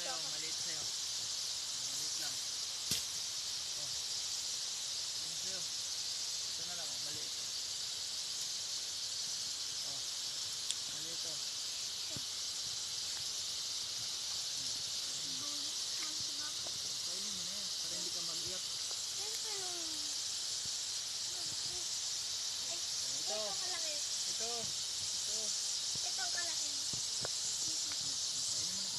sa'yo, maliit sa'yo. Maliit lang. Oh, yun sa'yo. Ito na lang, oh, maliit. Oh, maliit oh. Kainin mo na yan, para hindi ka mag-iyak. Ito. Ito. Ito. Itong kalaki. Kainin mo na.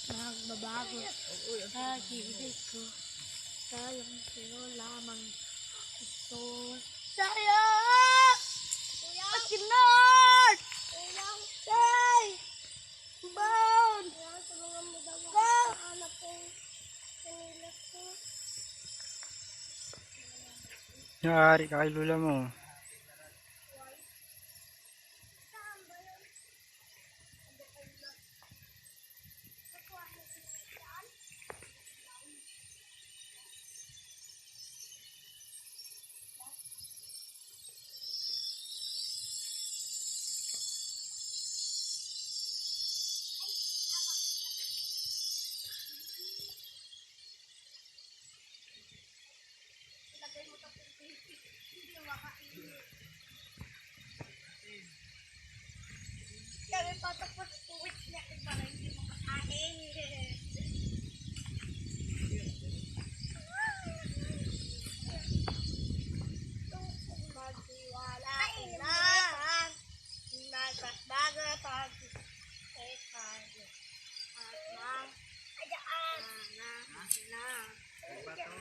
Magbabago sa gilid ko. Tayong sino lamang ito sa'yo. Akinat! Say! Bound! Go! Yari ka kay lula mo. Kami patapos uwit niya para hindi makakain. Magtiwala lang. Nagbaga pag tayo. At mang ayaan na. Diba to?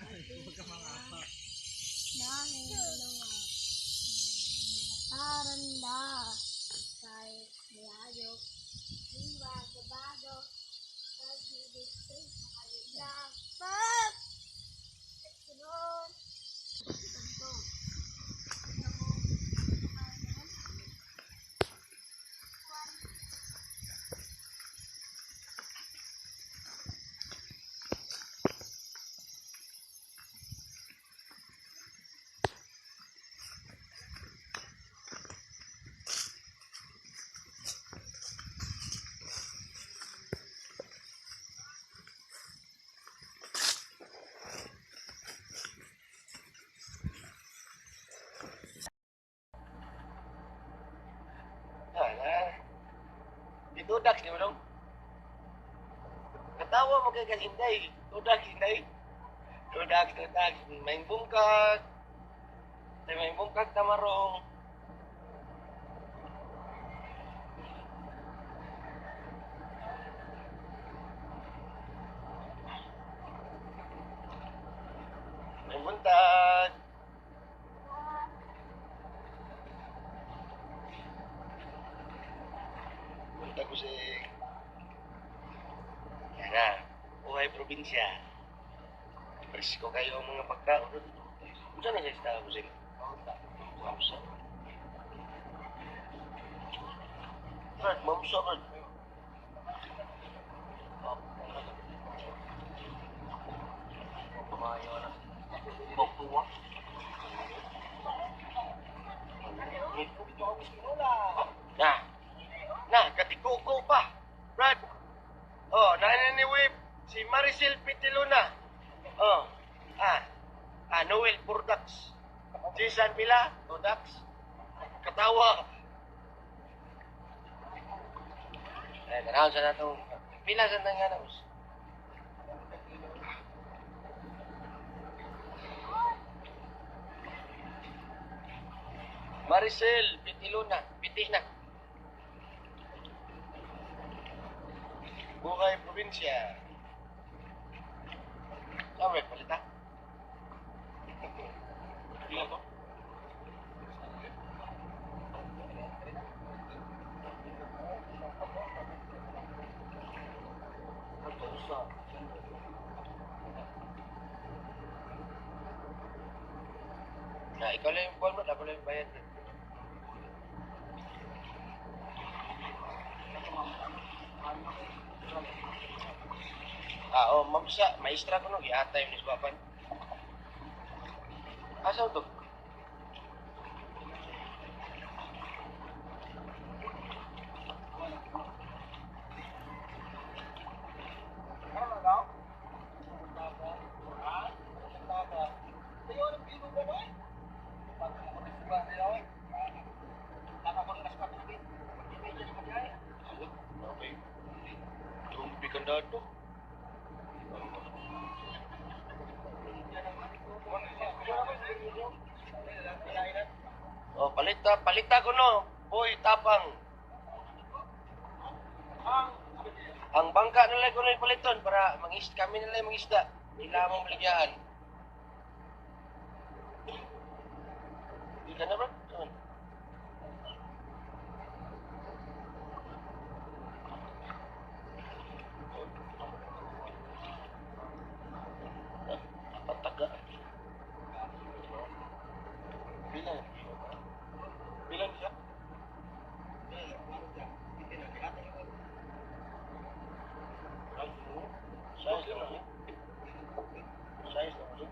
Huwag ka mangapa. Dahil dalawa. Mataranda. Kahit malayo. Di bago. Pag-ibig ko sa kanila. Pag! Sunod. Ito. Tudak di mo dong. Katawa mo kay Kalinday. Tudak, Hinday. Tudak. May bungkag. May bungkag tamarong. May buntag. Buntag ko si... Yan na. Buhay probinsya. Presko kayo ang mga pagkaon. Kung saan na siya sa Busing? Mamsa. Brad, mamsa, Brad. Tumayo na. Buktuwa. Katikuko pa. Brad. Oh, naniniwip. Si Maricel Pitiluna. Oh. Noel Products. Jason Mila Products. Katawa. Ganahan sa nato. Pila sa nang ganahan. Maricel Pitiluna. Pitina. Buhay probinsya. Saan palita? Iya to? Nah, ikaw lang yung buwan mo, ako lang yung bayad. ma'am siya, maestra ko no, giatay ni Baban. Asa to? Okay. Tumbi kandado. Oh, palita ko no. Boy, tapang. Ang bangka nila ko na paliton para kami nila mangisda. Ila mong baligyan. Di ka na ba? Pataga. Bilang. Bilang siya? Size lang siya. Size lang siya.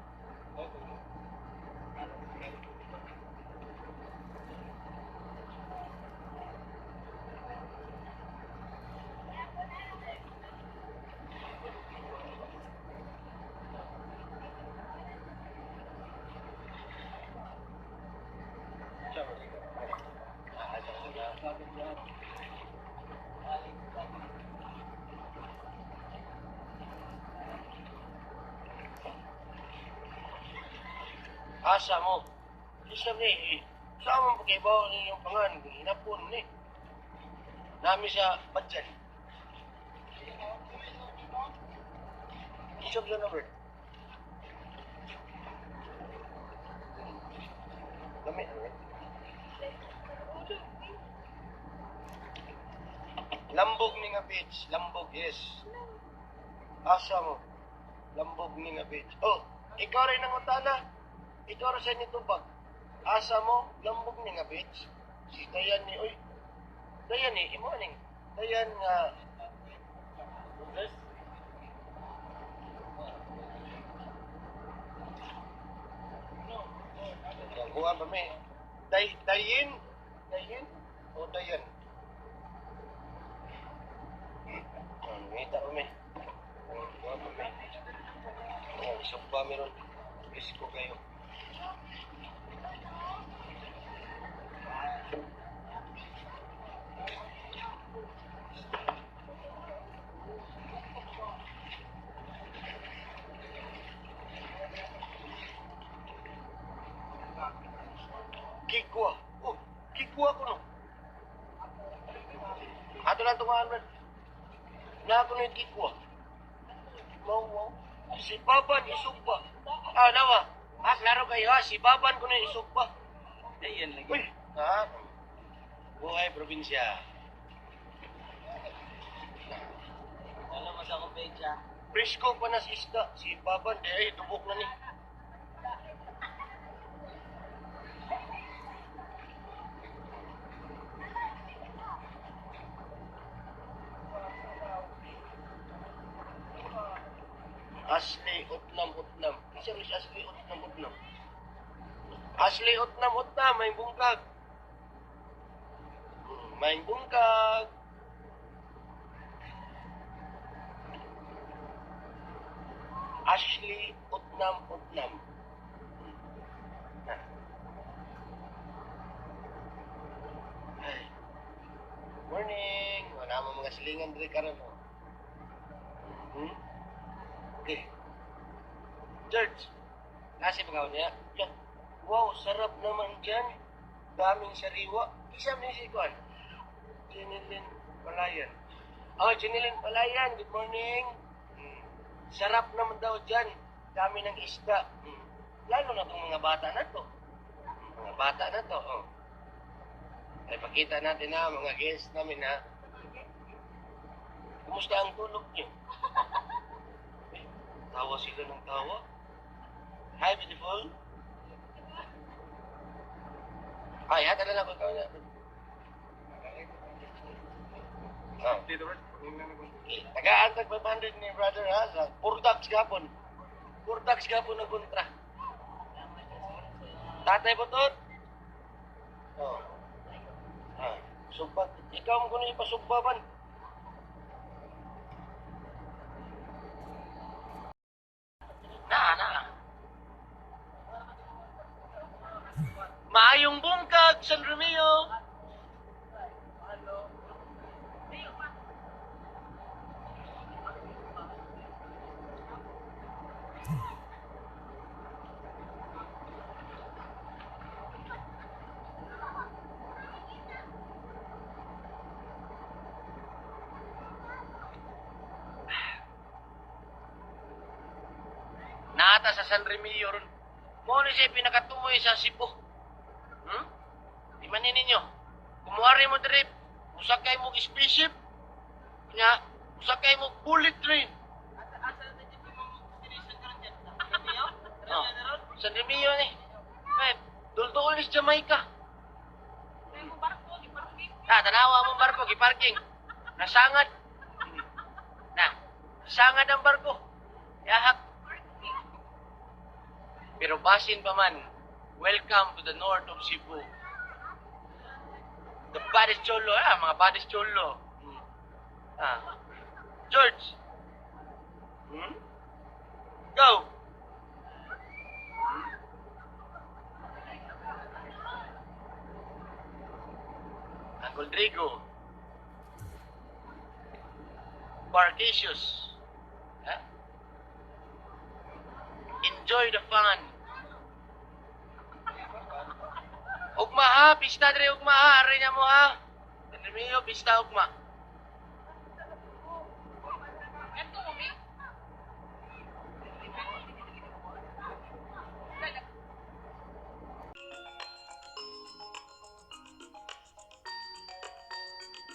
Asa mo? Isa ni, sama mo kay bawa ninyong pangan, hinapon ni. Nami sa badyan. Isog na number. Dami, ano? Lambog ni nga beach. Lambog, yes. Asa mo? Lambog ni nga beach. Oh, ikaw rin ang utana. Ikaw rin sa inyo tubag. Asa mo? Lambog ni nga beach. Si Dayan ni, oy. Dayan ni, imo aning. Dayan nga. Kuha ba may? Dayin? Dayin? O Dayan? Ngita ba may? Kuha ba may? Isang ba meron? Isko kayo. Kikwa. Oh, kikwa ko no. Ato lang tungaan man. Na ako na yung kikwa. Wow. Si Baban isugba. Nawa. Klaro kayo ha. Si Baban ko na isugba. Ayan lagi. Uy. Ha? Buhay probinsya. Alam mo sa kumpecha. Presko pa na si isda. Si Baban, ay tubok na ni. Asli utnam. Isa rin si Asli utnam. Asli utnam, may bungkag. May bungkag. Ashley utnam. Ay. Morning. Wala mo mga silingan diri karon. Okay. George, nasi pagkaw niya. Wow, sarap naman dyan. Daming sariwa. Isa mo si Kwan. Jinilin Palayan. Oh, Jinilin Palayan. Good morning. Sarap naman daw dyan. Dami ng isda. Lalo na itong mga bata na to. Mga bata na to. Oh. Ay, pakita natin na mga guests namin ha. Kumusta ang tulog niyo? Tawa sila ng tawa. Hi, beautiful. Ay, hata na lang ko ikaw na. Dito ba? Tagaan-tag 500 ni brother ha. Sa Purdax gapon. Purdax gapon na kontra. Tatay Butot? Oh. Ah, subat. Ikaw mo kuno ipasugbaban. Na. Maayong bungkag, San Romeo. Naata sa San Remilio ron. Mo ni siya pinakatumoy sa Cebu. Di man ninyo. Kumuhari mo drip. Usakay mo spaceship. Nya, usakay mo bullet train. Oh, San Remilio ni. Duldool ni sa Jamaica. Tanawa mong barko, giparking. Nasangad. Nasangad ang barko. Yahak. Pero basin pa man, welcome to the north of Cebu. The baddest cholo, mga baddest cholo. George. Go. Uncle Drigo. Barcacious. Enjoy the fun. Ugma ha, pista dre ugma ha, aray na mo ha. Ano mo, pista ugma.